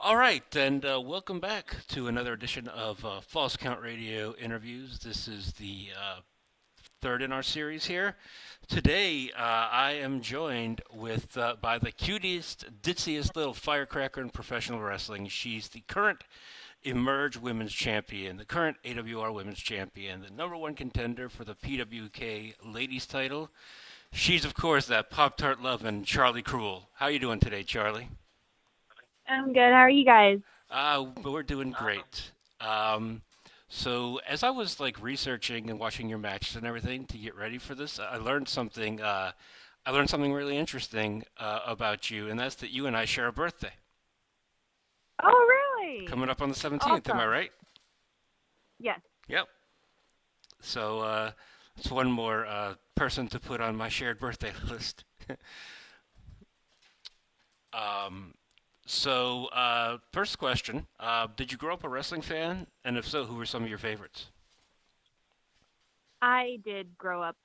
All right, and welcome back to another edition of False Count Radio interviews. This is the third in our series here. Today, I am joined with by the cutest, ditziest little firecracker in professional wrestling. She's the current Emerge Women's Champion, the current AWR Women's Champion, the number one contender for the PWK Ladies Title. She's, of course, that Pop Tart loving Charlie Kruel. How you doing today, Charlie? I'm good. How are you guys? We're doing great. Um, so as I was like researching and watching your matches and everything to get ready for this, I learned something. I learned something really interesting about you, and that's that you and I share a birthday Oh, really? coming up on the 17th. Am I Awesome. right? Yes. Yep. So it's one more person to put on my shared birthday list. Um, First question: did you grow up a wrestling fan? And if so, who were some of your favorites? I did grow up.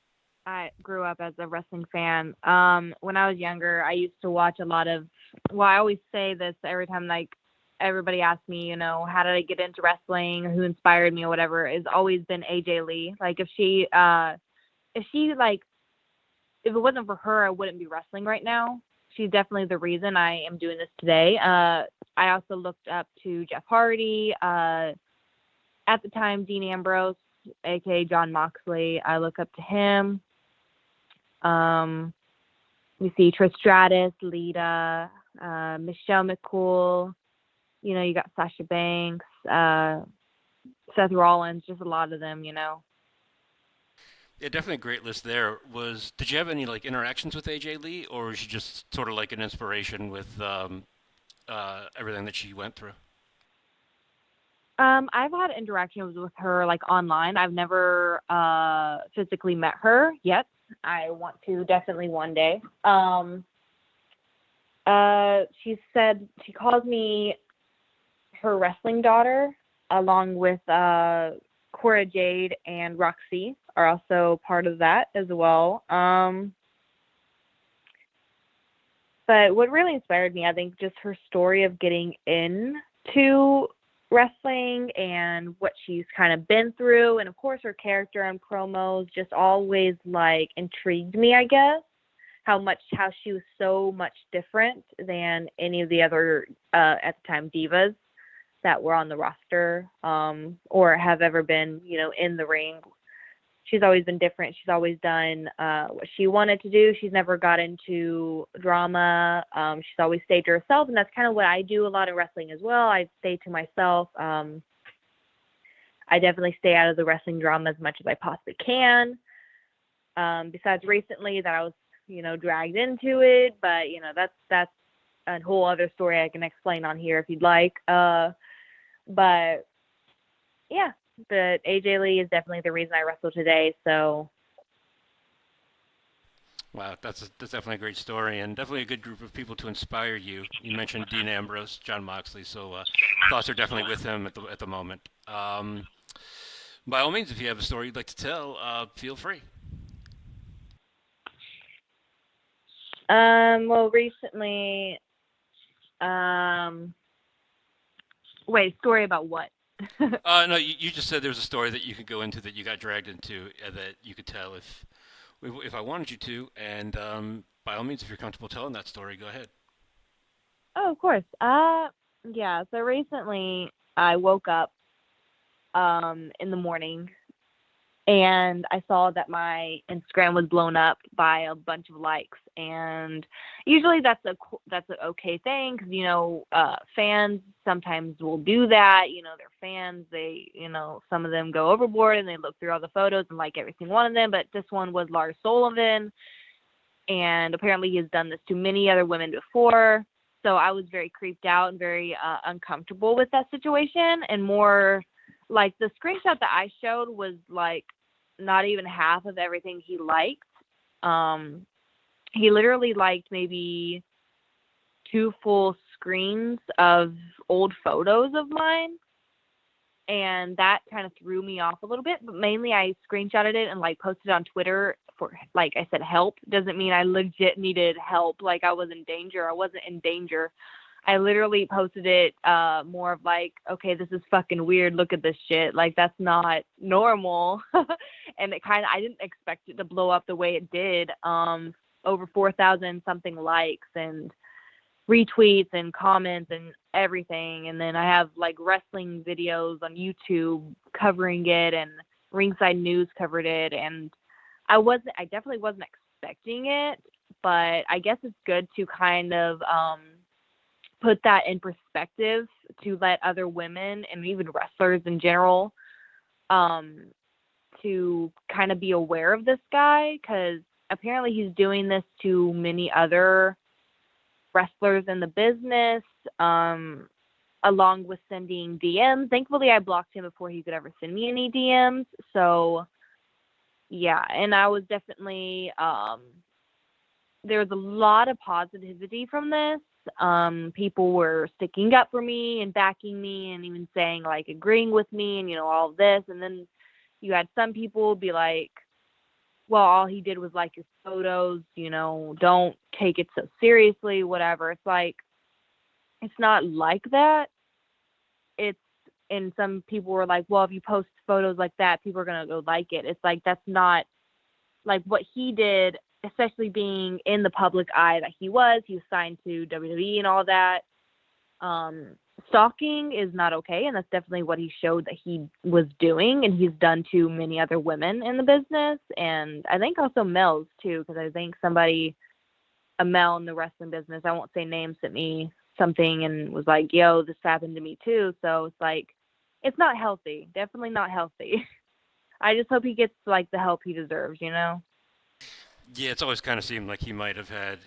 I grew up as a wrestling fan. When I was younger, I used to watch a lot of. Well, I always say this every time, like everybody asks me, how did I get into wrestling or who inspired me or whatever. It's always been AJ Lee. Like if she like, if it wasn't for her, I wouldn't be wrestling right now. She's definitely the reason I am doing this today. I also looked up to Jeff Hardy. At the time, Dean Ambrose, aka John Moxley. I look up to him. Um, we see Trish Stratus, Lita, Michelle McCool. You got Sasha Banks, Seth Rollins, just a lot of them. Yeah, definitely a great list there. Did you have any like interactions with AJ Lee, or was she just sort of like an inspiration with everything that she went through? I've had interactions with her like online. I've never physically met her yet. I want to definitely one day. She said she calls me her wrestling daughter, along with Cora Jade and Roxy are also part of that as well. But what really inspired me, I think, just her story of getting into wrestling and what she's kind of been through, and of course her character and promos just always like intrigued me. I guess how she was so much different than any of the other at the time divas that were on the roster, or have ever been, in the ring. She's always been different. She's always done what she wanted to do. She's never got into drama. She's always stayed to herself, and that's kind of what I do a lot in wrestling as well. I stay to myself. I definitely stay out of the wrestling drama as much as I possibly can. Besides recently that I was, dragged into it, but that's a whole other story I can explain on here if you'd like. But yeah, but AJ Lee is definitely the reason I wrestle today. So Wow, that's definitely a great story and definitely a good group of people to inspire you. You mentioned Dean Ambrose, John Moxley, so thoughts are definitely with him at the moment. By all means, if you have a story you'd like to tell, feel free. well, recently, um, wait, story about what? No, you just said there was a story that you could go into that you got dragged into that you could tell if I wanted you to, and by all means, if you're comfortable telling that story, go ahead. Oh, of course. Yeah. So recently, I woke up in the morning and I saw that my Instagram was blown up by a bunch of likes. And usually that's an okay thing because fans sometimes will do that. They're fans. They some of them go overboard and they look through all the photos and like every single one of them. But this one was Lara Sullivan, and apparently he has done this to many other women before. So I was very creeped out and very uncomfortable with that situation, and more like the screenshot that I showed was like not even half of everything he liked. Um, he literally liked maybe two full screens of old photos of mine, and that kind of threw me off a little bit. But mainly, I screenshotted it and like posted on Twitter for, like I said, help. Doesn't mean I legit needed help. Like I was in danger. I wasn't in danger. I literally posted it more of like, okay, this is fucking weird. Look at this shit. Like, that's not normal. And I didn't expect it to blow up the way it did. Over 4,000 something likes and retweets and comments and everything. And then I have like wrestling videos on YouTube covering it, and Ringside News covered it. And I definitely wasn't expecting it, but I guess it's good to kind of put that in perspective to let other women and even wrestlers in general to kind of be aware of this guy, because apparently he's doing this to many other wrestlers in the business, along with sending DMs. Thankfully, I blocked him before he could ever send me any DMs. So, yeah, and I was definitely, there was a lot of positivity from this. People were sticking up for me and backing me and even saying, like, agreeing with me and, all of this. And then you had some people be like, well, all he did was like your photos, don't take it so seriously, whatever. It's like, it's not like that. And some people were like, well, if you post photos like that, people are going to go like it. It's like, that's not like what he did, especially being in the public eye that he was signed to WWE and all that. Stalking is not okay, and that's definitely what he showed that he was doing, and he's done to many other women in the business, and I think also males too, because I think a male in the wrestling business, I won't say names, sent me something and was like, yo, this happened to me too. So it's like, it's not healthy, definitely not healthy. I just hope he gets like the help he deserves. Yeah, it's always kind of seemed like he might have had,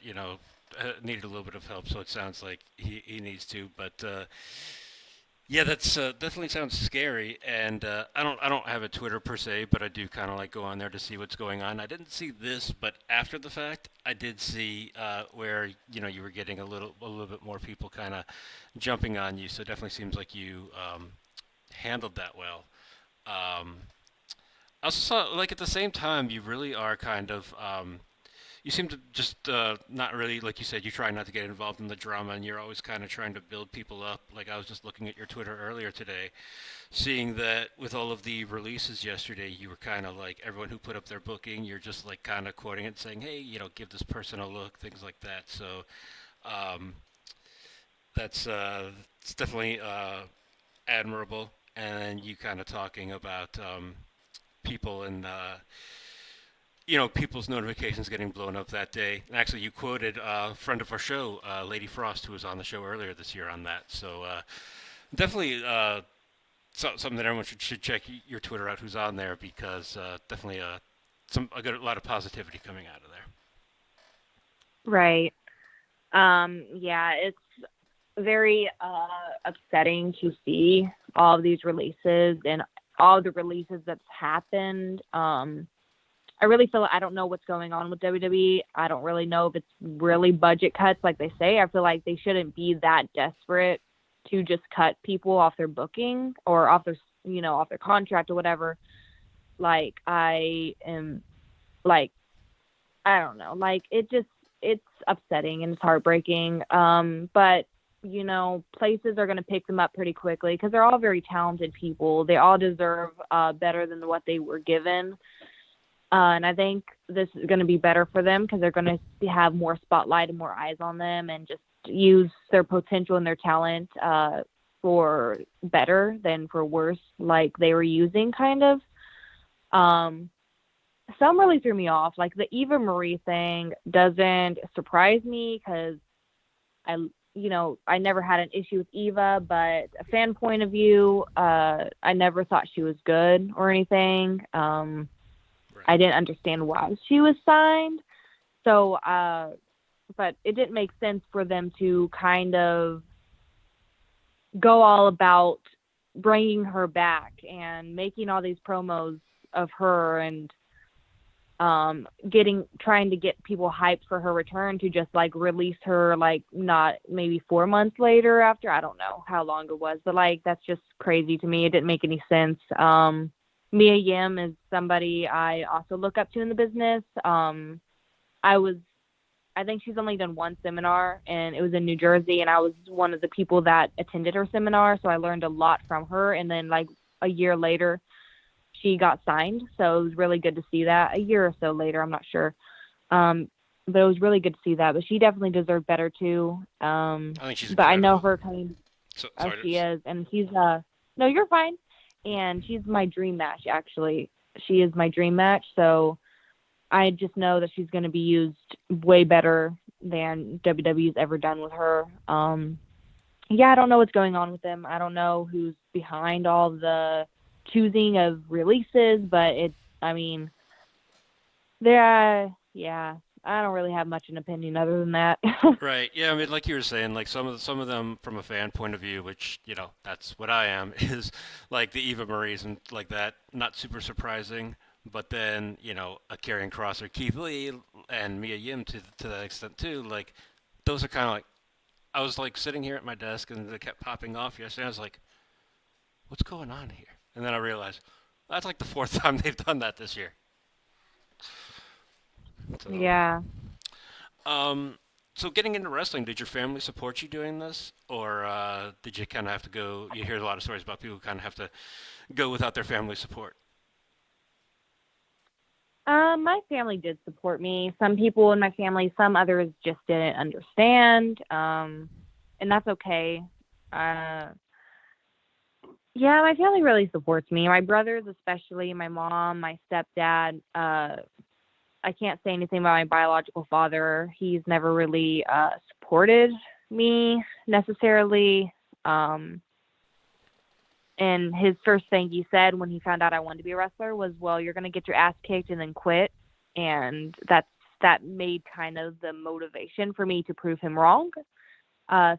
needed a little bit of help. So it sounds like he needs to. But yeah, that's definitely sounds scary. And I don't have a Twitter per se, but I do kind of like go on there to see what's going on. I didn't see this, but after the fact, I did see where you were getting a little bit more people kind of jumping on you. So it definitely seems like you handled that well. Um, I also saw, like, at the same time, you really are kind of, you seem to just not really, like you said, you try not to get involved in the drama, and you're always kind of trying to build people up. Like, I was just looking at your Twitter earlier today, seeing that with all of the releases yesterday, you were kind of like, everyone who put up their booking, you're just like kind of quoting it and saying, hey, give this person a look, things like that. So, um, that's it's definitely admirable. And you kind of talking about people and people's notifications getting blown up that day. And actually, you quoted a friend of our show, Lady Frost, who was on the show earlier this year on that. So definitely something that everyone should check your Twitter out who's on there, because definitely a lot of positivity coming out of there. Right. Yeah, it's very upsetting to see all of these releases and all the releases that's happened. I really feel like I don't know what's going on with WWE. I don't really know if it's really budget cuts like they say. I feel like they shouldn't be that desperate to just cut people off their booking or off their, off their contract or whatever. Like, I am like, I don't know, like, it's upsetting and it's heartbreaking. But places are going to pick them up pretty quickly because they're all very talented people. They all deserve better than what they were given. And I think this is going to be better for them because they're going to have more spotlight and more eyes on them and just use their potential and their talent for better than for worse, like they were using kind of. Some really threw me off. Like the Eva Marie thing doesn't surprise me because I never had an issue with Eva, but a fan point of view, I never thought she was good or anything. I didn't understand why she was signed. So, but it didn't make sense for them to kind of go all about bringing her back and making all these promos of her and trying to get people hyped for her return to just like release her like not maybe 4 months later after. I don't know how long it was, but like that's just crazy to me. It didn't make any sense. Mia Yim is somebody I also look up to in the business. I was I think she's only done one seminar, and it was in New Jersey, and I was one of the people that attended her seminar, so I learned a lot from her. And then like a year later, she got signed, so it was really good to see that. A year or so later, I'm not sure, but it was really good to see that. But she definitely deserved better too. I think she's But I know incredible. her coming. So, Oh, sorry. she is, and she's no, you're fine. And she's my dream match. Actually, she is my dream match. So I just know that she's going to be used way better than WWE's ever done with her. Yeah, I don't know what's going on with them. I don't know who's behind all the choosing of releases, but it's, I mean, yeah, I don't really have much an opinion other than that. Right. Yeah. I mean, like you were saying, like some of them from a fan point of view, which that's what I am, is like the Eva Marie's and like that. Not super surprising, but then a Karrion Kross or Keith Lee and Mia Yim to that extent too. Like those are kind of like I was like sitting here at my desk and they kept popping off yesterday. I was like, what's going on here? And then I realized that's like the fourth time they've done that this year. So, Yeah. um, so getting into wrestling, did your family support you doing this, or did you kind of have to go? You hear a lot of stories about people who kind of have to go without their family support. My family did support me. Some people in my family, some others just didn't understand. And that's okay. Uh, yeah, my family really supports me. My brothers, especially my mom, my stepdad. I can't say anything about my biological father. He's never really supported me necessarily. Um, and his first thing he said when he found out I wanted to be a wrestler was, "Well, you're gonna get your ass kicked and then quit." And that made kind of the motivation for me to prove him wrong.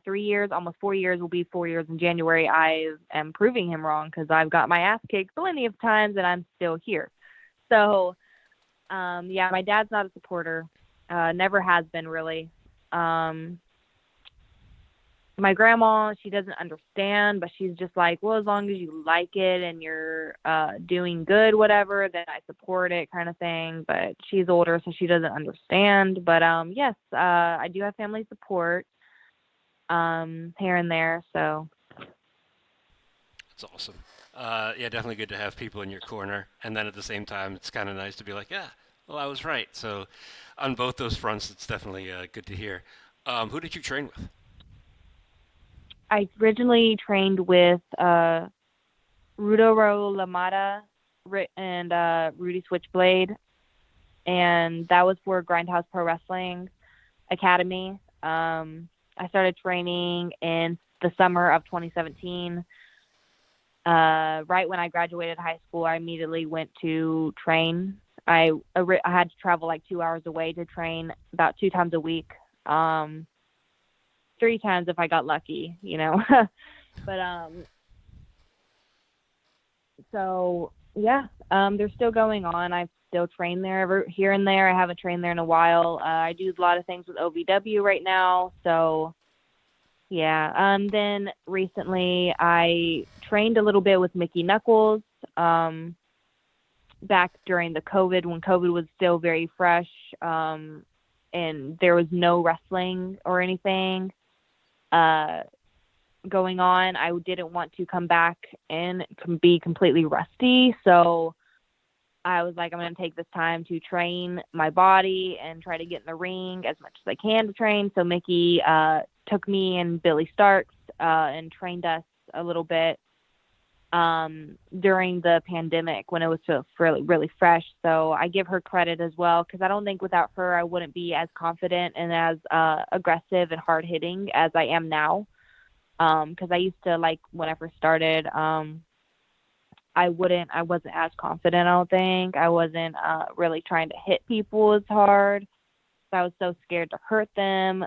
3 years, almost 4 years, will be 4 years in January. I am proving him wrong because I've got my ass kicked plenty of times and I'm still here. So, yeah, my dad's not a supporter. Never has been really. Um, my grandma, she doesn't understand, but she's just like, well, as long as you like it and you're doing good, whatever, then I support it, kind of thing. But she's older, so she doesn't understand. But yes, I do have family support here and there. So That's awesome. Yeah, definitely good to have people in your corner, and then at the same time, it's kind of nice to be like, yeah, well, I was right. So on both those fronts, it's definitely good to hear. Who did you train with? I originally trained with Rudoro Lamada and Rudy Switchblade, and that was for Grindhouse Pro Wrestling Academy. I started training in the summer of 2017. Right when I graduated high school, I immediately went to train. I had to travel like 2 hours away to train about 2 times a week, 3 times if I got lucky. But so yeah, they're still going on. I've still trained there here and there. I haven't trained there in a while. I do a lot of things with OVW right now, so yeah. Then recently I trained a little bit with Mickey Knuckles. Back during the COVID, when COVID was still very fresh, and there was no wrestling or anything uh, going on. I didn't want to come back and be completely rusty, so I was like, I'm going to take this time to train my body and try to get in the ring as much as I can to train. So Mickey took me and Billy Starks and trained us a little bit during the pandemic when it was still really, really fresh. So I give her credit as well, because I don't think without her I wouldn't be as confident and as aggressive and hard hitting as I am now. Because I used to, like, when I first started, I wasn't as confident. I don't think I wasn't really trying to hit people as hard. I was so scared to hurt them.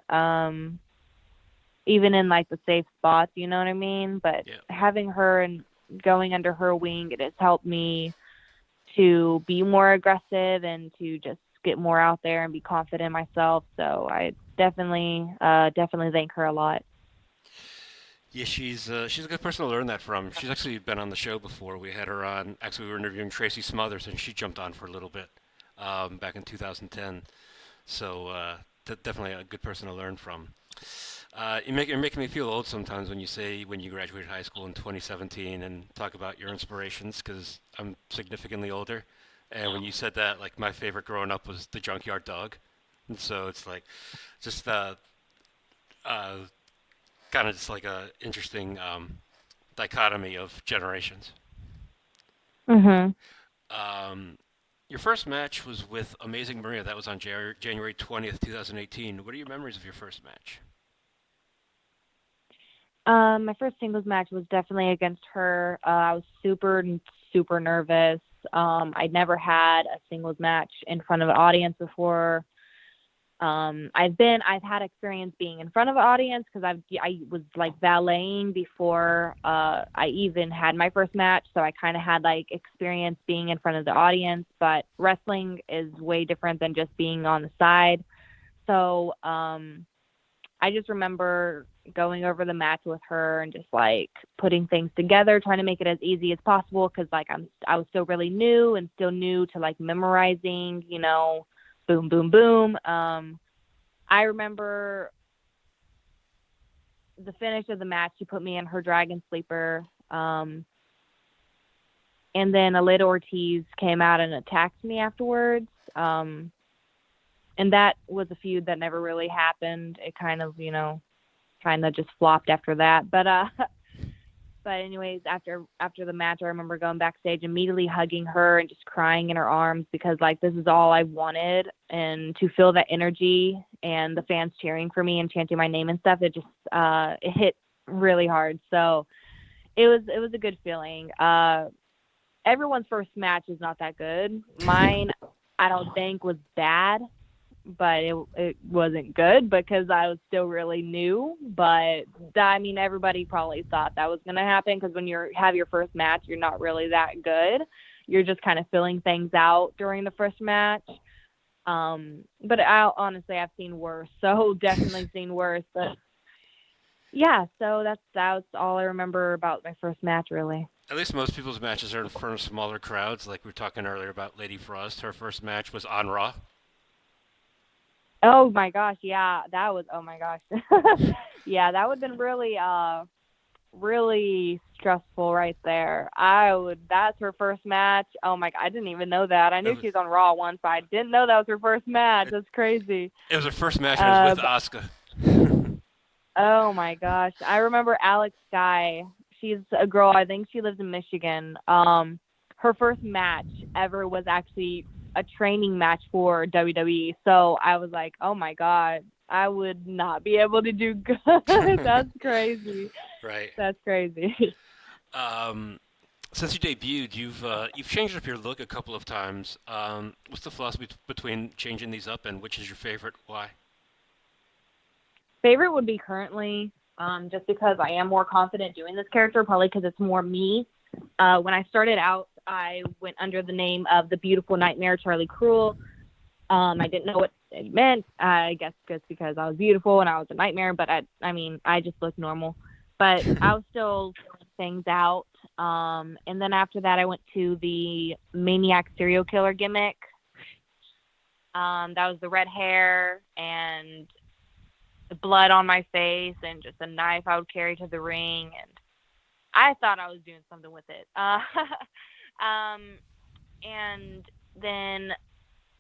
Even in like the safe spots, you know what I mean? But Yeah. having her and going under her wing, it has helped me to be more aggressive and to just get more out there and be confident in myself. So I definitely thank her a lot. Yeah, she's a good person to learn that from. She's actually been on the show before. We had her on. Actually, we were interviewing Tracy Smothers, and she jumped on for a little bit back in 2010. So definitely a good person to learn from. You're making me feel old sometimes when you say when you graduated high school in 2017 and talk about your inspirations because I'm significantly older. And when you said that, like my favorite growing up was the Junkyard Dog, and so it's like just uh, kind of just like a interesting dichotomy of generations. Mhm. Um, your first match was with Amazing Maria. That was on January 20th, 2018. What are your memories of your first match? My first singles match was definitely against her. I was super nervous. I'd never had a singles match in front of an audience before. I've had experience being in front of an audience because I was like valeting before I even had my first match, so I kind of had like experience being in front of the audience. But wrestling is way different than just being on the side. So I just remember going over the match with her and just like putting things together, trying to make it as easy as possible because like I was still really new and still new to like memorizing, boom, boom, boom. I remember the finish of the match. She put me in her dragon sleeper, and then Alita Ortiz came out and attacked me afterwards. And that was a feud that never really happened. It kind of just flopped after that. But anyways, after the match, I remember going backstage, immediately hugging her and just crying in her arms because like this is all I wanted, and to feel that energy and the fans cheering for me and chanting my name and stuff, it hit really hard. So it was a good feeling. Everyone's first match is not that good. Mine, I don't think was bad, but it wasn't good because I was still really new. But I mean, everybody probably thought that was going to happen because when you have your first match, you're not really that good. You're just kind of filling things out during the first match. But I've seen worse, so definitely seen worse. But yeah, so that's all I remember about my first match, really. At least most people's matches are in front of smaller crowds. Like we were talking earlier about Lady Frost. Her first match was on Raw. Oh my gosh, yeah, that was oh my gosh. Yeah, that would have been really stressful right there. That's her first match. Oh my god, I didn't even know that. I It knew was, she was on Raw once, but I didn't know that was her first match. it, That's crazy. it was her first match and it was with But, Asuka. oh my gosh. I remember Alex Sky. She's a girl, I think she lives in Michigan. Her first match ever was actually a training match for WWE. So I was like, "Oh my god, I would not be able to do good." That's crazy. Right. That's crazy. Um, since you debuted, you've changed up your look a couple of times. What's the philosophy between changing these up, and which is your favorite? Why? Favorite would be currently, just because I am more confident doing this character, probably because it's more me. When I started out, I went under the name of the Beautiful Nightmare, Charlie Kruel. I didn't know what it meant. I guess just because I was beautiful and I was a nightmare, but I mean, I just looked normal. But I was still filling things out. And then after that, I went to the maniac serial killer gimmick. That was the red hair and the blood on my face and just a knife I would carry to the ring. And I thought I was doing something with it. Um, and then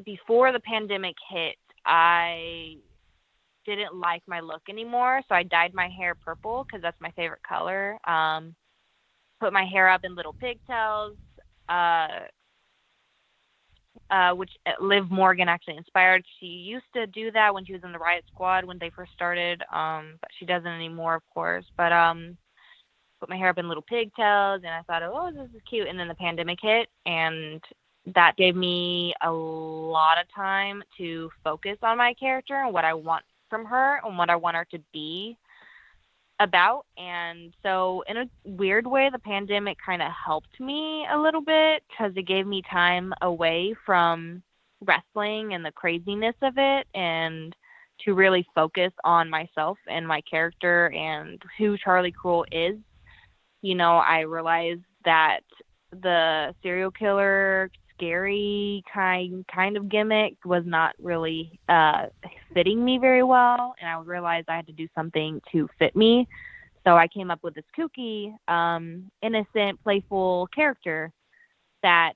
before the pandemic hit, I didn't like my look anymore, so I dyed my hair purple because that's my favorite color. Put my hair up in little pigtails, uh, which Liv Morgan actually inspired. She used to do that when she was in the Riot Squad when they first started, but she doesn't anymore, of course. But put my hair up in little pigtails, and I thought, oh, this is cute. And then the pandemic hit, and that gave me a lot of time to focus on my character and what I want from her and what I want her to be about. And so in a weird way, the pandemic kind of helped me a little bit because it gave me time away from wrestling and the craziness of it, and to really focus on myself and my character and who Charlie Kruel is. I realized that the serial killer scary kind of gimmick was not really fitting me very well, and I realized I had to do something to fit me. So I came up with this kooky, innocent, playful character that,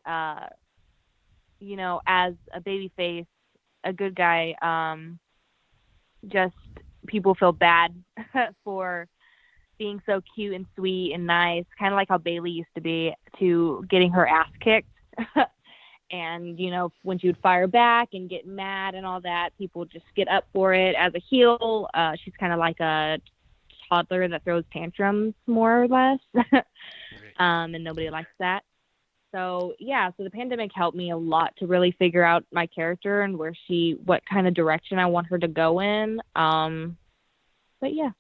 as a baby face, a good guy, just people feel bad for being so cute and sweet and nice, kind of like how Bailey used to be, to getting her ass kicked. And, when she would fire back and get mad and all that, people just get up for it. As a heel, she's kind of like a toddler that throws tantrums, more or less. And nobody likes that. So, so the pandemic helped me a lot to really figure out my character and what kind of direction I want her to go in. But yeah.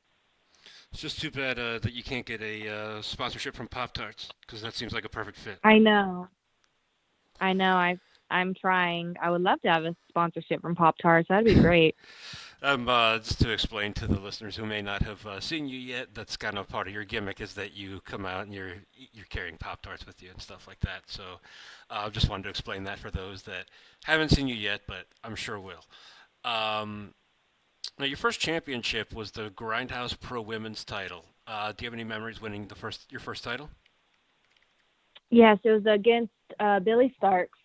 It's just too bad that you can't get a sponsorship from Pop Tarts, because that seems like a perfect fit. I know. I'm trying. I would love to have a sponsorship from Pop Tarts. That'd be great. Just to explain to the listeners who may not have seen you yet, that's kind of part of your gimmick, is that you come out and you're carrying Pop Tarts with you and stuff like that. So I just wanted to explain that for those that haven't seen you yet, but I'm sure will. Now, your first championship was the Grindhouse Pro Women's title. Do you have any memories winning your first title? Yes, it was against Billy Starks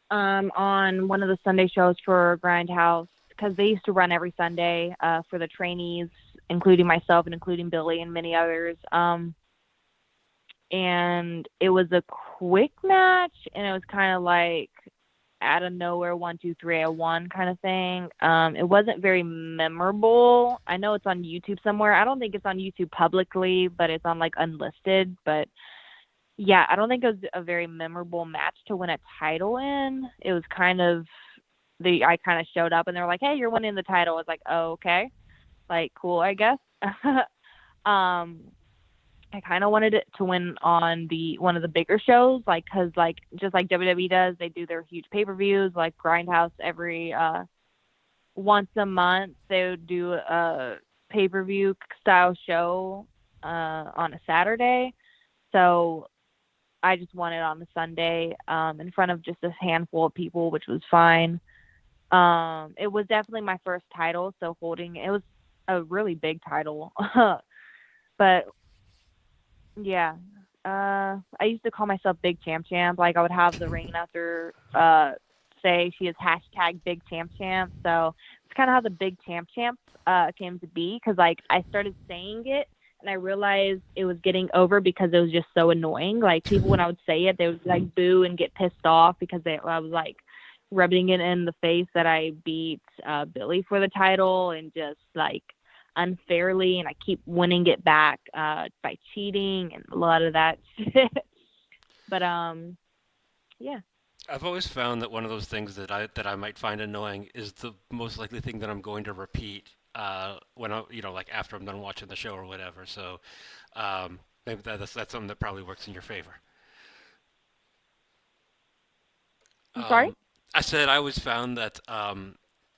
on one of the Sunday shows for Grindhouse, because they used to run every Sunday for the trainees, including myself and including Billy and many others. And it was a quick match, and it was kind of like out of nowhere, 1, 2, 3, I won kind of thing. It wasn't very memorable. I know it's on YouTube somewhere. I don't think it's on YouTube publicly, but it's on like unlisted. But yeah, I don't think it was a very memorable match to win a title in. It was kind of I kind of showed up and they were like, "Hey, you're winning the title." I was like, "Oh, okay." Like, cool, I guess. I kind of wanted it to win on one of the bigger shows, like, cause like just like WWE does, they do their huge pay-per-views, like Grindhouse every once a month they would do a pay-per-view style show on a Saturday. So I just won it on a Sunday in front of just a handful of people, which was fine. It was definitely my first title, so it was a really big title. But yeah, I used to call myself Big Champ Champ. Like, I would have the ring announcer say she is #Big Champ Champ. So it's kind of how the Big Champ Champ came to be, because like I started saying it and I realized it was getting over because it was just so annoying. Like, people, when I would say it, they would like boo and get pissed off because I was like rubbing it in the face that I beat Billy for the title, and just like unfairly, and I keep winning it back by cheating and a lot of that shit. But yeah. I've always found that one of those things that I might find annoying is the most likely thing that I'm going to repeat when like after I'm done watching the show or whatever. So maybe that's something that probably works in your favor. I'm sorry. I said I always found that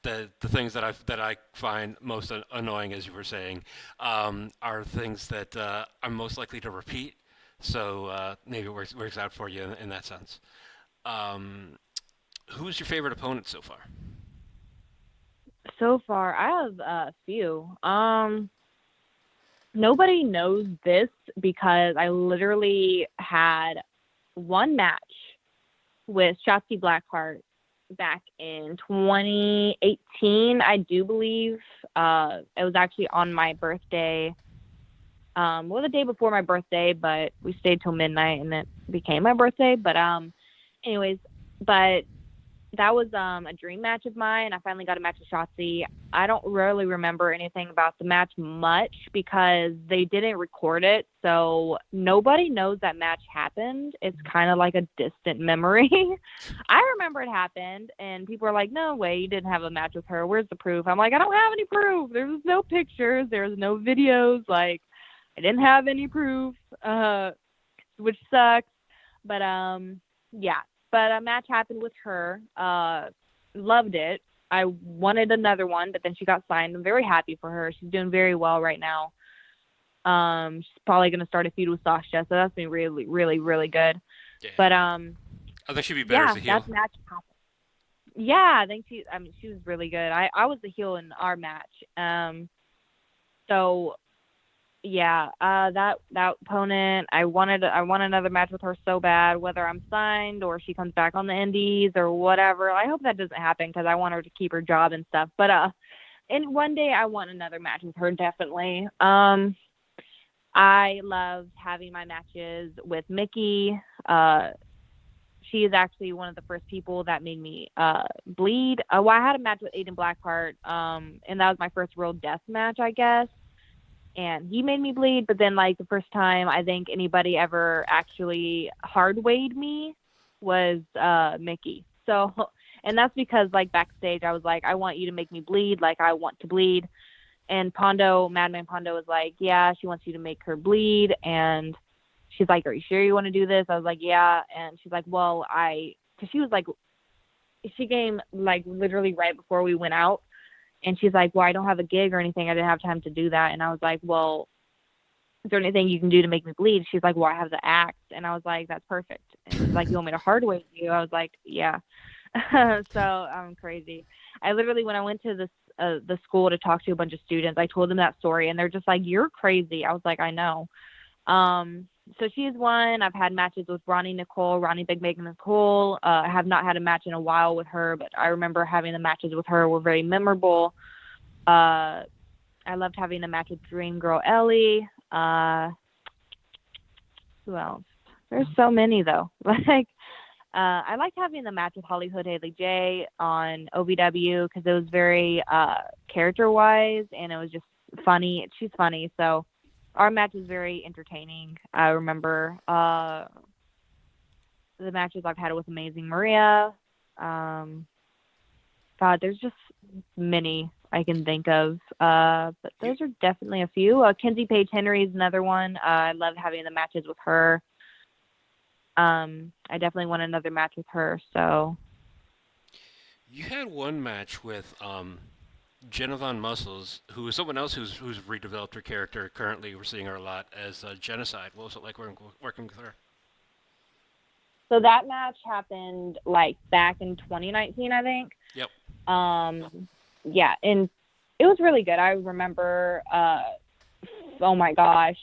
the things that I find most annoying, as you were saying, are things that I'm most likely to repeat. So maybe it works out for you in that sense. Who's your favorite opponent so far? So far, I have a few. Nobody knows this because I literally had one match with Shotzi Blackheart back in 2018, I do believe. It was actually on my birthday. The day before my birthday, but we stayed till midnight and it became my birthday. But anyways, but that was a dream match of mine. I finally got a match with Shotzi. I don't really remember anything about the match much because they didn't record it, so nobody knows that match happened. It's kind of like a distant memory. I remember it happened, and people are like, "No way, you didn't have a match with her. Where's the proof?" I'm like, "I don't have any proof. There was no pictures. There was no videos. Like, I didn't have any proof, which sucks." But yeah. But a match happened with her. Loved it. I wanted another one, but then she got signed. I'm very happy for her. She's doing very well right now. She's probably going to start a feud with Sasha, so that's been really, really, really good. Yeah. But I think she'd be better as Yeah, a heel. that match happened. Yeah, I think I mean, she was really good. I was the heel in our match. So yeah, that opponent, I want another match with her so bad, whether I'm signed or she comes back on the Indies or whatever. I hope that doesn't happen because I want her to keep her job and stuff. But and one day I want another match with her definitely. I loved having my matches with Mickey. She is actually one of the first people that made me bleed. Well, I had a match with Aiden Blackheart, and that was my first real death match, I guess. And he made me bleed, but then like the first time I think anybody ever actually hard weighed me was Mickey. So, and that's because like backstage I was like, I want you to make me bleed, like I want to bleed. And Pondo, Madman Pondo was like, yeah, she wants you to make her bleed. And she's like, are you sure you want to do this? I was like, yeah. And she's like, well, because she was like, she came like literally right before we went out. And she's like, well, I don't have a gig or anything. I didn't have time to do that. And I was like, well, is there anything you can do to make me bleed? She's like, well, I have the axe. And I was like, that's perfect. And she's like, you want me to hard weight you? I was like, yeah. So I'm crazy. I literally, when I went to the school to talk to a bunch of students, I told them that story, and they're just like, "You're crazy." I was like, "I know." Um, so she's one. I've had matches with Ronnie Big Megan Nicole. I have not had a match in a while with her, but I remember having the matches with her were very memorable. Uh, I loved having a match with Dream Girl Ellie. Who else? There's so many though. Like I liked having the match with Hollywood Haley J on OVW because it was very character wise and it was just funny. She's funny, so our match was very entertaining. I remember the matches I've had with Amazing Maria. Um, God, there's just many I can think of. But You those are definitely a few. Kenzie Page Henry is another one. I love having the matches with her. I definitely want another match with her. So you had one match with Jenna Von Muscles, who is someone else who's redeveloped her character. Currently, we're seeing her a lot as Genocide. What was it like working with her? so that match happened like back in 2019, I think. Yep. Yeah, and it was really good. I remember. Oh my gosh.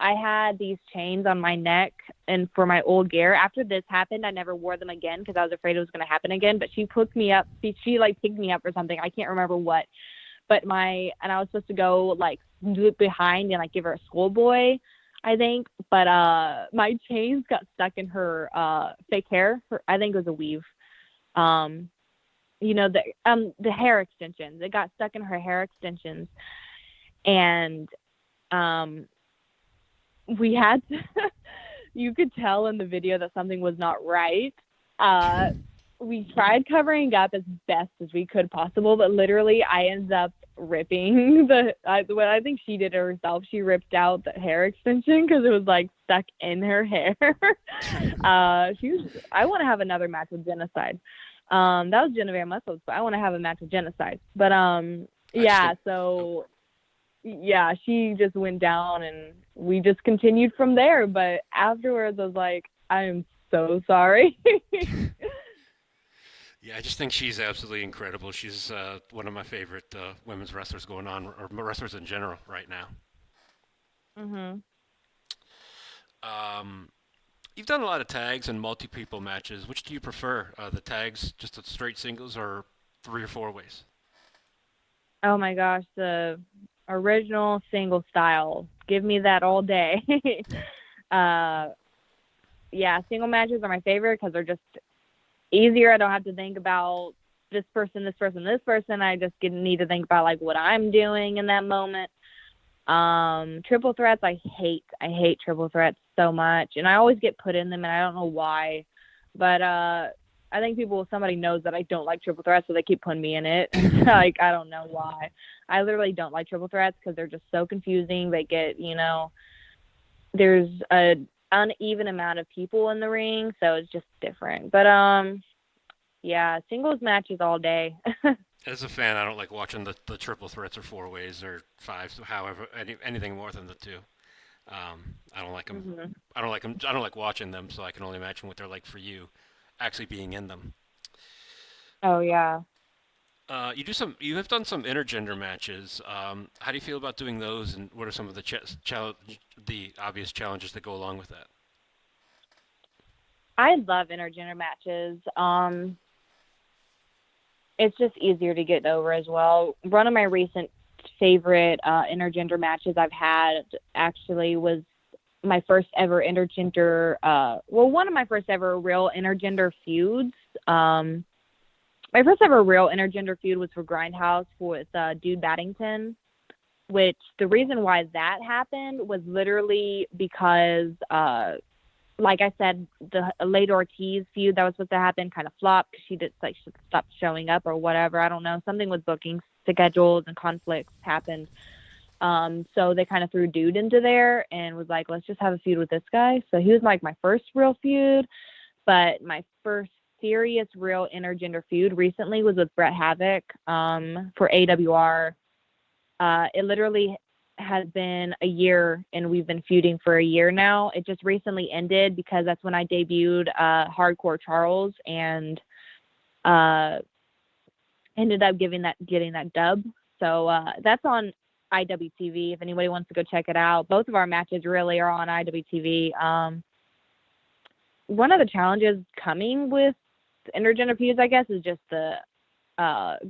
I had these chains on my neck and for my old gear. After this happened, I never wore them again because I was afraid it was going to happen again. But she picked me up. She like picked me up or something. I can't remember what. But and I was supposed to go like do it behind and like give her a schoolboy, I think. But my chains got stuck in her fake hair. I think it was a weave. Um, the hair extensions. It got stuck in her hair extensions, and um we had to, you could tell in the video that something was not right. Uh, we tried covering up as best as we could possible, but literally I ended up ripping what I think she did it herself. She ripped out the hair extension because it was like stuck in her hair. I want to have another match with Genocide. That was Genevieve Muscles, but I want to have a match with Genocide. But I just yeah, think. Oh, so yeah, she just went down and we just continued from there. But afterwards, I was like, I am so sorry. yeah, I just think she's absolutely incredible. She's one of my favorite women's wrestlers going on, or wrestlers in general, right now. Mhm. Um, you've done a lot of tags and multi-people matches. Which do you prefer? The tags, just the straight singles, or three or four ways? Oh my gosh, the original single style. Give me that all day. uh, yeah, single matches are my favorite because they're just easier. I don't have to think about this person, this person, this person. I just need to think about like what I'm doing in that moment. Triple threats, I hate. I hate triple threats so much, and I always get put in them, and I don't know why. But I think somebody knows that I don't like triple threats, so they keep putting me in it. Like I don't know why. I literally don't like triple threats because they're just so confusing. They get, there's a uneven amount of people in the ring, so it's just different. But yeah, singles matches all day. As a fan, I don't like watching the triple threats or four ways or fives, however, anything more than the two. I don't like them. Mhm. I don't like them. I don't like watching them, so I can only imagine what they're like for you, actually being in them. Oh yeah. You do some. You have done some intergender matches. How do you feel about doing those, and what are some of the the obvious challenges that go along with that? I love intergender matches. It's just easier to get over as well. One of my recent favorite intergender matches I've had actually was my first ever intergender. One of my first ever real intergender feuds. My first ever real intergender feud was for Grindhouse with Dude Baddington. Which the reason why that happened was literally because like I said, the Lady Ortiz feud that was supposed to happen kind of flopped because she did like she stopped showing up or whatever. I don't know. Something with booking schedules and conflicts happened. So they kind of threw Dude into there and was like, let's just have a feud with this guy. So he was like my first real feud, but my first serious real intergender feud recently was with Brett Havoc for AWR. It literally has been a year and we've been feuding for a year now. It just recently ended because that's when I debuted Hardcore Charles and uh, ended up getting that dub. So that's on IWTV if anybody wants to go check it out. Both of our matches really are on IWTV. One of the challenges coming with intergender feuds, I guess, is just the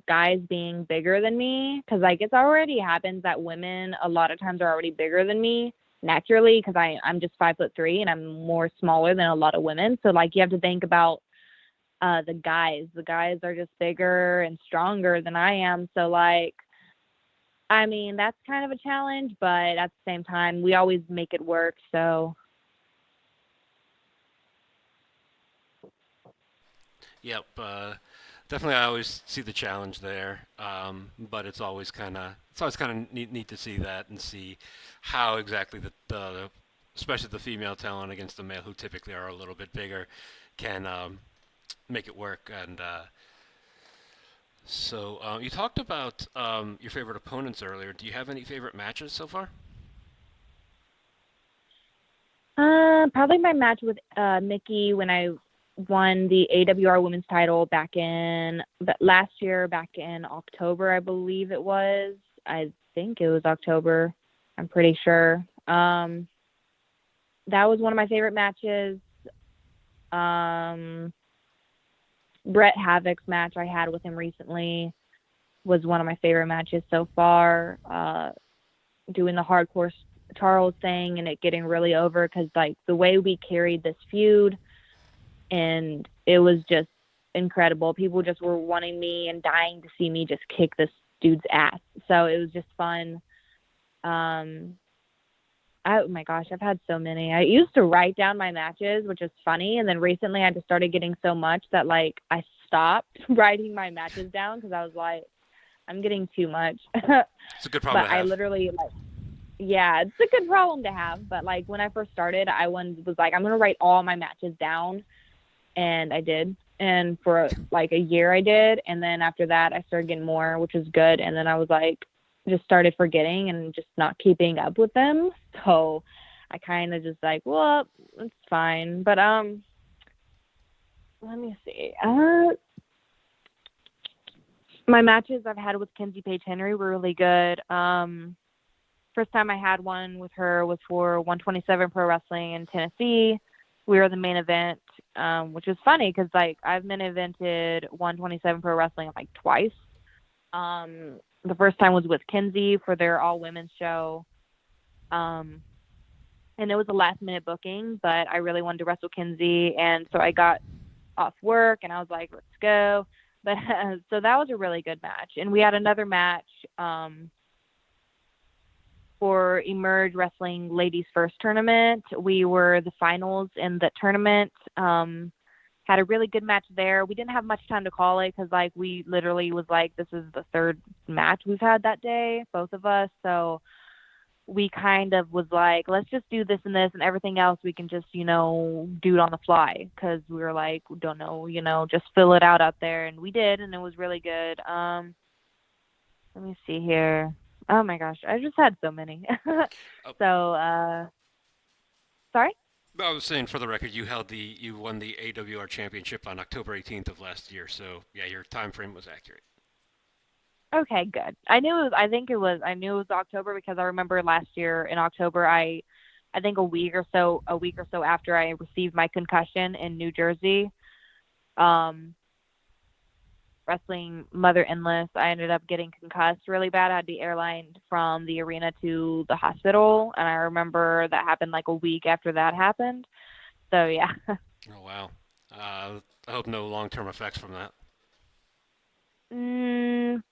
guys being bigger than me because like it's already happens that women a lot of times are already bigger than me naturally because I'm just 5'3" and I'm more smaller than a lot of women. So like you have to think about the guys. The guys are just bigger and stronger than I am. So like I mean that's kind of a challenge, but at the same time we always make it work. So Yep. Definitely, I always see the challenge there, but it's always kind of neat to see that and see how exactly especially the female talent against the male who typically are a little bit bigger can make it work. And you talked about your favorite opponents earlier. Do you have any favorite matches so far? probably my match with Mickey when I won the AWR Women's Title back in last year, back in October, I believe it was. I think it was October. I'm pretty sure. That was one of my favorite matches. Um, Brett Havoc's match I had with him recently was one of my favorite matches so far. Doing the hardcore Charles thing and it getting really over because like the way we carried this feud and it was just incredible. People just were wanting me and dying to see me just kick this dude's ass. So it was just fun. Um, oh my gosh, I've had so many. I used to write down my matches, which is funny, and then recently I just started getting so much that like I stopped writing my matches down because I was like, I'm getting too much. It's a good problem But to I have. literally like yeah, it's a good problem to have. But like when I first started, was like, I'm gonna write all my matches down, and I did. And for like a year, I did. And then after that, I started getting more, which was good. And then I was like, just started forgetting and just not keeping up with them. So I kind of just like, well, it's fine. But let me see. My matches I've had with Kenzie Page Henry were really good. First time I had one with her was for 127 Pro Wrestling in Tennessee. We were the main event, which was funny because like I've main evented 127 Pro Wrestling like twice. The first time was with Kenzie for their all women's show, um, and it was a last minute booking, but I really wanted to wrestle Kenzie, and so I got off work and I was like, let's go. But so that was a really good match, and we had another match. For Emerge Wrestling Ladies First tournament. We were the finals in the tournament. Had a really good match there. We didn't have much time to call it because like we literally was like this is the third match we've had that day, both of us. So we kind of was like let's just do this and everything else we can just do it on the fly because we were like we don't know just fill it out there and we did and it was really good. Let me see here. Oh my gosh, I just had so many. Oh, so Sorry. I was saying for the record, you won the AWR championship on October 18th of last year. So yeah, your time frame was accurate. Okay, good. I knew it was, I think it was I knew it was October because I remember last year in October I think a week or so after I received my concussion in New Jersey, um wrestling Mother Endless, I ended up getting concussed really bad. I had to be airlined from the arena to the hospital, and I remember that happened like a week after that happened. So yeah. Oh wow. I hope no long-term effects from that.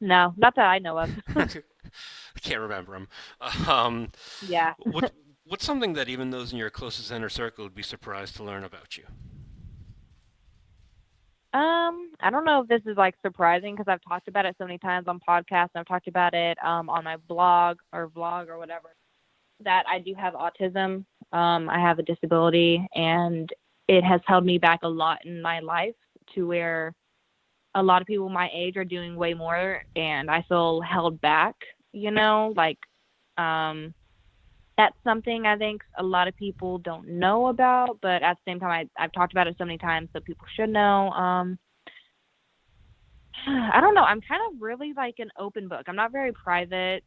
No, not that I know of. I can't remember them. Um, Yeah. what what's something that even those in your closest inner circle would be surprised to learn about you? I don't know if this is like surprising because I've talked about it so many times on podcasts. And I've talked about it on my blog or vlog or whatever. That I do have autism. I have a disability, and it has held me back a lot in my life to where a lot of people my age are doing way more, and I feel held back. Like um, that's something I think a lot of people don't know about, but at the same time, I've talked about it so many times, so people should know. I don't know. I'm kind of really like an open book. I'm not very private.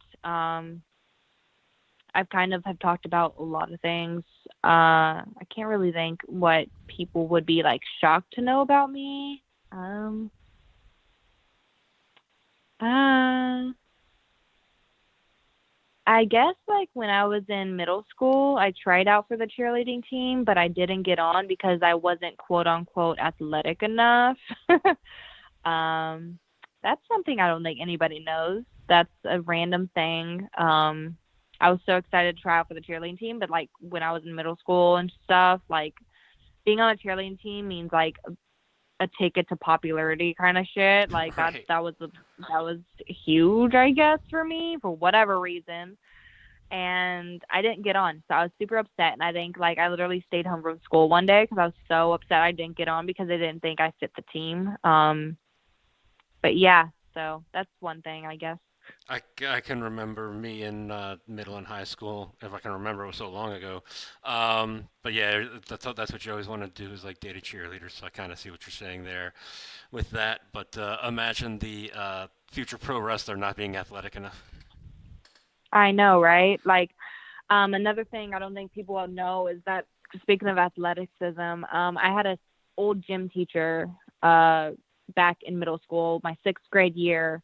I've kind of have talked about a lot of things. I can't really think what people would be like shocked to know about me. Um, uh, I guess like when I was in middle school, I tried out for the cheerleading team, but I didn't get on because I wasn't quote unquote athletic enough. um, that's something I don't think anybody knows. That's a random thing. I was so excited to try out for the cheerleading team, but like when I was in middle school and stuff, like being on a cheerleading team means like a ticket to popularity kind of shit. Like that Right. that was huge, I guess, for me for whatever reason. And I didn't get on, so I was super upset. And I think like I literally stayed home from school one day because I was so upset I didn't get on because they didn't think I fit the team. But yeah, so that's one thing, I guess. I can remember me in middle and high school, if I can remember, it was so long ago. But yeah, that's what you always want to do is like date a cheerleader. So I kind of see what you're saying there with that. But imagine the future pro wrestler not being athletic enough. I know, right? Like another thing I don't think people will know is that speaking of athleticism, I had a old gym teacher uh, back in middle school, my sixth grade year.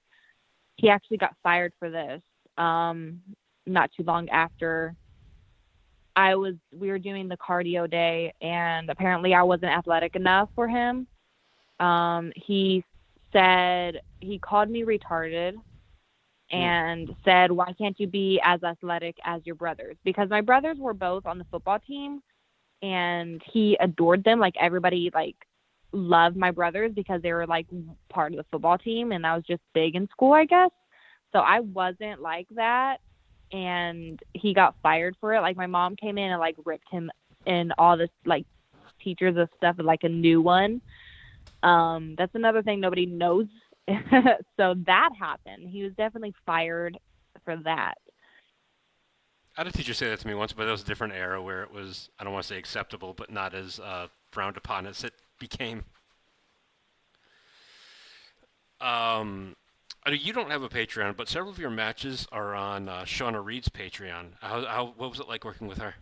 He actually got fired for this. Um, Not too long after we were doing the cardio day, and apparently I wasn't athletic enough for him. He said he called me retarded Hmm. and said, "Why can't you be as athletic as your brothers?" Because my brothers were both on the football team, and he adored them. Like everybody, like loved my brothers because they were like part of the football team, and I was just big in school, I guess. So I wasn't like that, and he got fired for it. Like my mom came in and like ripped him and all this like teachers of stuff and like a new one. That's another thing nobody knows. So that happened. He was definitely fired for that. I had a teacher say that to me once, but it was a different era where it was, I don't want to say acceptable, but not as frowned upon as it became. Um, you don't have a Patreon, but several of your matches are on Shawna Reed's Patreon. What was it like working with her?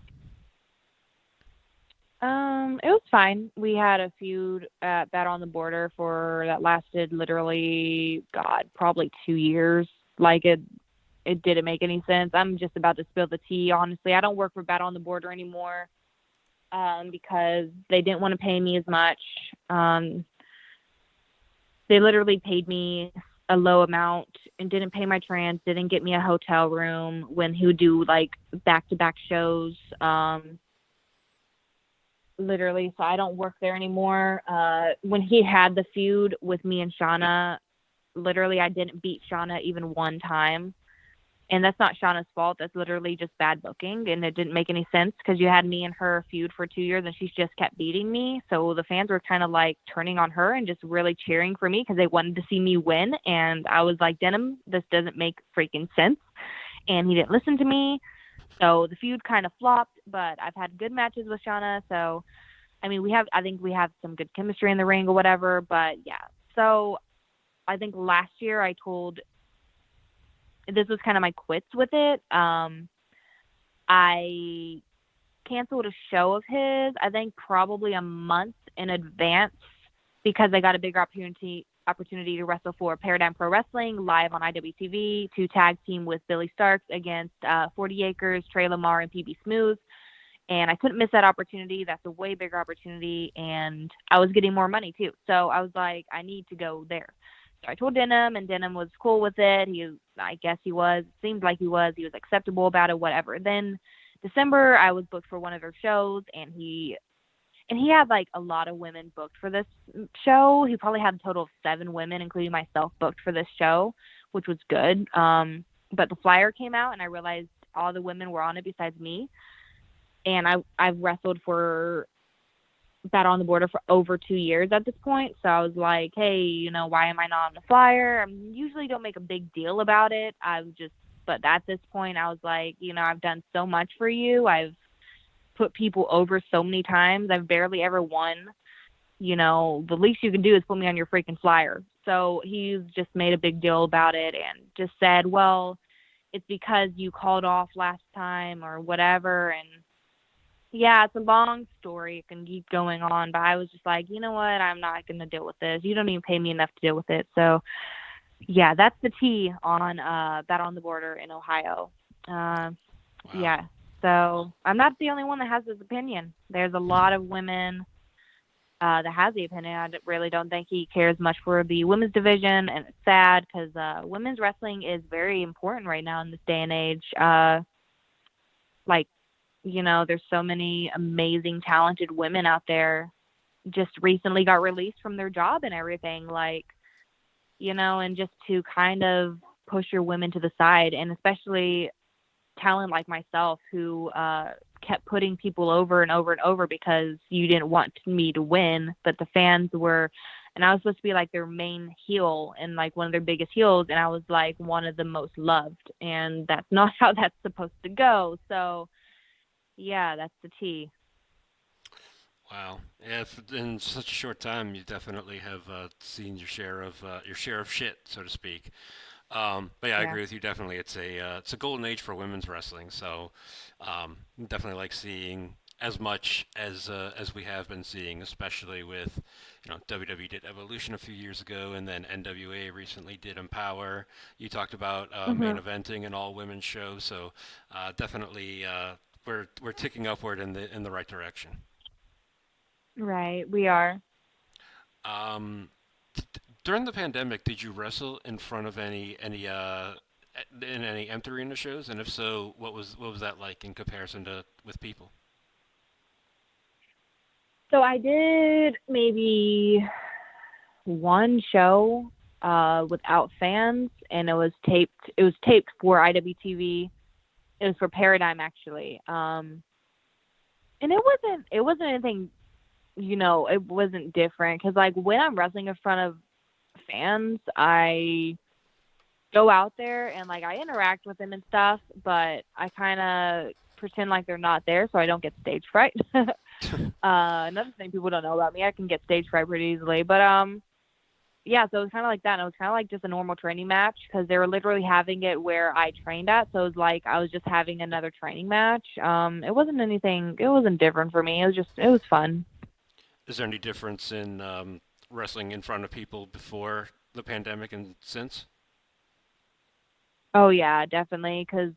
It was fine. We had a feud at Battle on the Border for that lasted literally, God, probably 2 years. Like it didn't make any sense. I'm just about to spill the tea, honestly. I don't work for Battle on the Border anymore, because they didn't want to pay me as much. Um, they literally paid me a low amount and didn't pay my trans, didn't get me a hotel room when he would do like back to back shows. Literally, so I don't work there anymore. When he had the feud with me and Shawna, literally I didn't beat Shawna even one time. And that's not Shauna's fault. That's literally just bad booking, and it didn't make any sense because you had me and her feud for 2 years, and she's just kept beating me. So the fans were kind of like turning on her and just really cheering for me because they wanted to see me win. And I was like, Denim, this doesn't make freaking sense. And he didn't listen to me. So the feud kind of flopped. but I've had good matches with Shawna. So I mean, I think we have some good chemistry in the ring or whatever. But yeah, so I think last year I told this was kind of my quits with it. I canceled a show of his, I think probably a month in advance because I got a bigger opportunity to wrestle for Paradigm Pro Wrestling live on IWTV to tag team with Billy Starks against 40 Acres, Trey Lamar, and PB Smooth. And I couldn't miss that opportunity. That's a way bigger opportunity, and I was getting more money too. So I was like, I need to go there. So I told Denham, and Denham was cool with it. I guess he was. Seemed like he was. He was acceptable about it. Whatever. Then December, I was booked for one of their shows, and he had like a lot of women booked for this show. He probably had a total of 7 women, including myself, booked for this show, which was good. But the flyer came out, and I realized all the women were on it besides me. And I've wrestled for that on the border for over 2 years at this point. So I was like, hey, why am I not on the flyer? I usually don't make a big deal about it. But at this point, I was like, I've done so much for you. I've put people over so many times. I've barely ever won. The least you can do is put me on your freaking flyer. So he's just made a big deal about it and just said, well, it's because you called off last time or whatever. And yeah, it's a long story. It can keep going on, but I was just like, you know what? I'm not going to deal with this. You don't even pay me enough to deal with it. So yeah, that's the tea on that on the border in Ohio. Uh, Wow. yeah. So I'm not the only one that has this opinion. There's a lot of women that has the opinion. Really don't think he cares much for the women's division, and it's sad because women's wrestling is very important right now in this day and age. Like, there's so many amazing, talented women out there. Just recently got released from their job and everything, like, and just to kind of push your women to the side, and especially talent like myself who kept putting people over and over and over because you didn't want me to win, but the fans were, and I was supposed to be like their main heel and like one of their biggest heels, and I was like one of the most loved, and that's not how that's supposed to go. So yeah, that's the tea. Wow. Yeah, in such a short time, you definitely have seen your share of shit, so to speak. But yeah, I Yeah. agree with you. Definitely, it's a golden age for women's wrestling. So definitely like seeing as much as we have been seeing, especially with WWE did Evolution a few years ago, and then NWA recently did Empower. You talked about main Mhm. eventing an all women's show, so definitely we're ticking upward in the right direction. Right, we are. Um, During the pandemic, did you wrestle in front of in any empty arena shows? And if so, what was that like in comparison to with people? So I did maybe one show without fans, and it was taped for IWTV. It was for Paradigm actually. And it wasn't anything, it wasn't different cuz like when I'm wrestling in front of fans, I go out there and like I interact with them and stuff, but I kind of pretend like they're not there so I don't get stage fright. Another thing people don't know about me, I can get stage fright pretty easily. But yeah, so it was kind of like that. And it was kind of like just a normal training match because they were literally having it where I trained at. So it was like I was just having another training match. It wasn't anything. It wasn't different for me. It was fun. Is there any difference in wrestling in front of people before the pandemic and since? Oh yeah, definitely. Because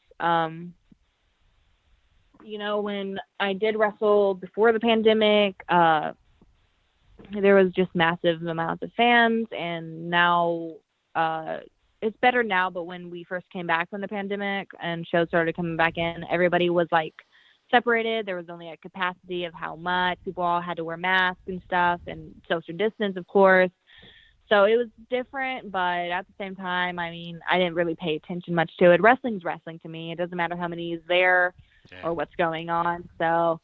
when I did wrestle before the pandemic, there was just massive amounts of fans, and now uh it's better now. But when we first came back from the pandemic and shows started coming back in, everybody was like separated. There was only a capacity of how much. People all had to wear masks and stuff and social distance, of course. So it was different, but at the same time, I mean, I didn't really pay attention much to it. Wrestling's wrestling to me. It doesn't matter how many is there Yeah. or what's going on. So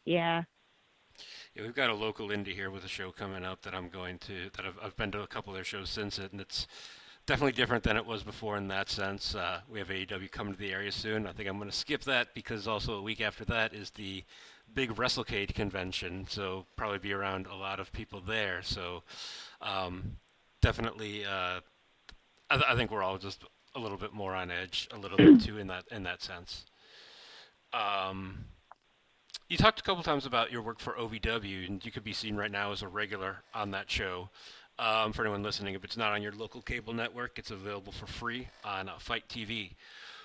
yeah. Yeah, we've got a local indie here with a show coming up that I've been to a couple of their shows since it, and it's Definitely different than it was before in that sense. We have AEW coming to the area soon. I think I'm going to skip that because also a week after that is the big WrestleCade convention, so probably be around a lot of people there. So um, definitely, I think we're all just a little bit more on edge, a little bit too in that sense. Um, you talked a couple times about your work for OVW, and you could be seen right now as a regular on that show. For anyone listening, if it's not on your local cable network, it's available for free on Fight TV.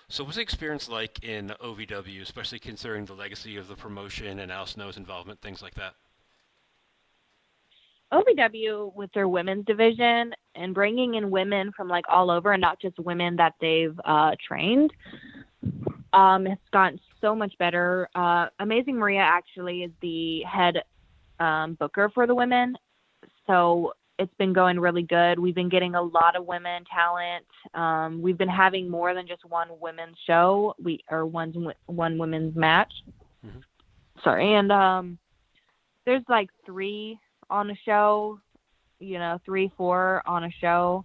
So, what's the experience like in OVW, especially considering the legacy of the promotion and Al Snow's involvement, things like that? OVW with their women's division and bringing in women from like all over and not just women that they've trained, has gotten so much better. Amazing Maria actually is the head booker for the women, so it's been going really good. We've been getting a lot of women talent. We've been having more than just one women's show. One women's match. Hmm. Sorry, and there's like three on a show, three, four on a show,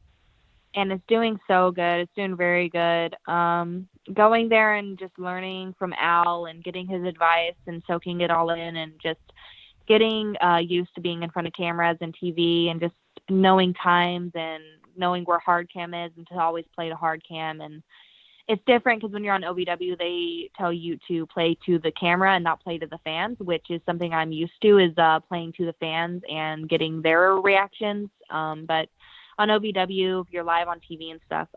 and it's doing so good. It's doing very good. Going there and just learning from Al and getting his advice and soaking it all in and just getting used to being in front of cameras and TV and just knowing times and knowing where hard cam is and to always play to hard cam. And it's different because when you're on OVW, they tell you to play to the camera and not play to the fans, which is something I'm used to, is playing to the fans and getting their reactions. But on OVW, if you're live on TV and stuff,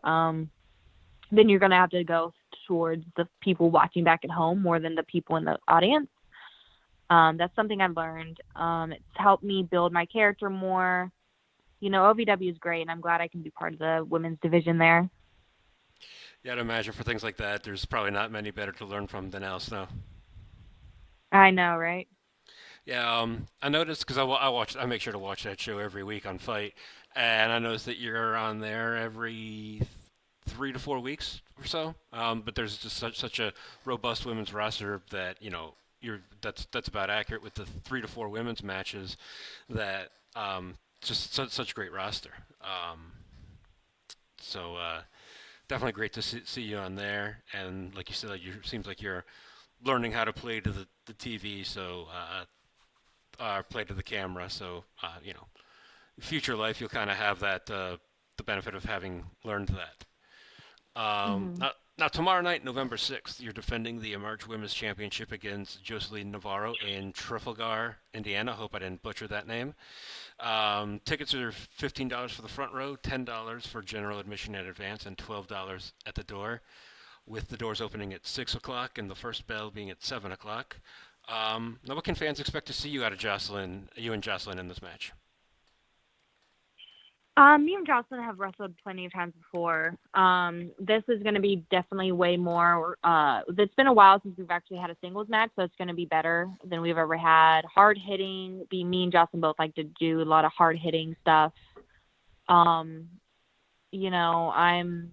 then you're going to have to go towards the people watching back at home more than the people in the audience. That's something I've learned. It's helped me build my character more. OVW is great, and I'm glad I can be part of the women's division there. Yeah, I'd imagine for things like that, there's probably not many better to learn from than Al Snow. I know, right? Yeah, I noticed because I make sure to watch that show every week on Fight, and I noticed that you're on there every 3 to 4 weeks or so. But there's just such a robust women's roster that that's about accurate with the 3 to 4 women's matches. That just such a great roster. So definitely great to see you on there, and like you said, like, you seems like you're learning how to play to the TV. So play to the camera. So future life you'll kind of have that the benefit of having learned that. Hmm. Now tomorrow night, November 6th, you're defending the Emerge Women's Championship against Joseline Navarro in Trafalgar, Indiana. Hope I didn't butcher that name. Tickets are $15 for the front row, $10 for general admission in advance, and $12 at the door, with the doors opening at 6 o'clock and the first bell being at 7 o'clock. Now, what can fans expect to see you and Jocelyn in this match? Me and Jocelyn have wrestled plenty of times before. This is going to be definitely way more. It's been a while since we've actually had a singles match, so it's going to be better than we've ever had. Hard hitting. Me and Jocelyn both like to do a lot of hard hitting stuff. Um, I'm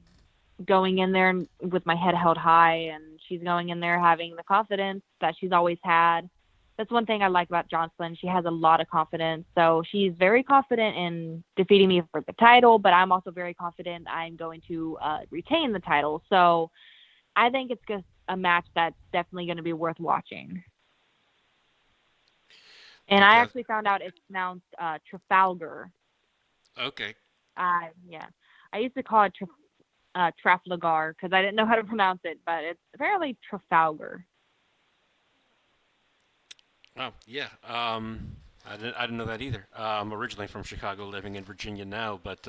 going in there with my head held high, and she's going in there having the confidence that she's always had. That's one thing I like about Jocelyn. She has a lot of confidence. So she's very confident in defeating me for the title, but I'm also very confident I'm going to retain the title. So I think it's just a match that's definitely going to be worth watching. And I Okay. actually found out it's pronounced Trafalgar. Okay. Yeah. I used to call it Trafalgar because I didn't know how to pronounce it, but it's apparently Trafalgar. Oh, yeah. I didn't know that either. Originally from Chicago, living in Virginia now, but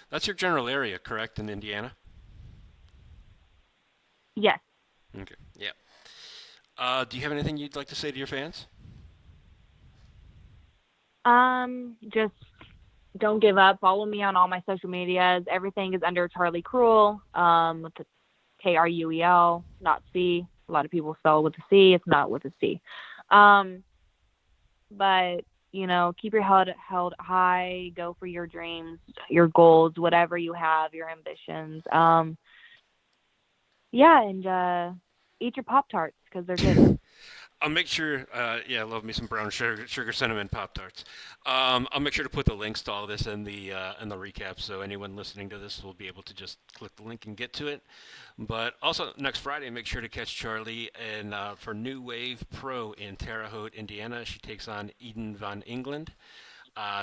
that's your general area, correct, in Indiana? Yes. Okay. Yeah. Do you have anything you'd like to say to your fans? Just don't give up. Follow me on all my social medias. Everything is under Charlie Kruel, with the Kruel, not C. A lot of people spell it with a C. It's not with a C. Um, but keep your head held high. Go for your dreams, your goals, whatever you have, your ambitions. Yeah, and eat your Pop Tarts because they're good. I'll make sure. Yeah, I love me some brown sugar cinnamon Pop Tarts. I'll make sure to put the links to all this in the recap, so anyone listening to this will be able to just click the link and get to it. But also next Friday, make sure to catch Charlie and for New Wave Pro in Terre Haute, Indiana. She takes on Eden von England.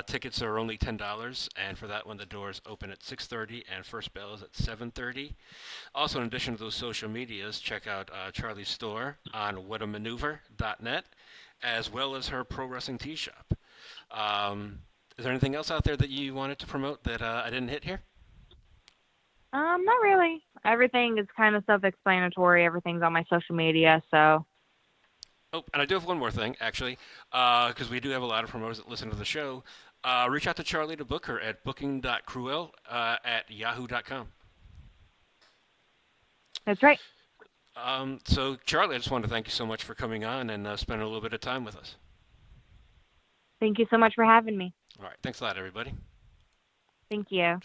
Tickets are only $10, and for that one, the doors open at 6:30, and first bell is at 7:30. Also, in addition to those social medias, check out Charlie's store on whatamaneuver.net, as well as her pro wrestling tee shop. Is there anything else out there that you wanted to promote that I didn't hit here? Not really. Everything is kind of self-explanatory. Everything's on my social media, so Oh, and I do have one more thing, actually, because we do have a lot of promoters that listen to the show. Reach out to Charlie to book her at booking.kruel at yahoo.com. that's right. So, Charlie, I just wanted to thank you so much for coming on and spending a little bit of time with us. Thank you so much for having me. All right, thanks a lot, everybody. Thank you.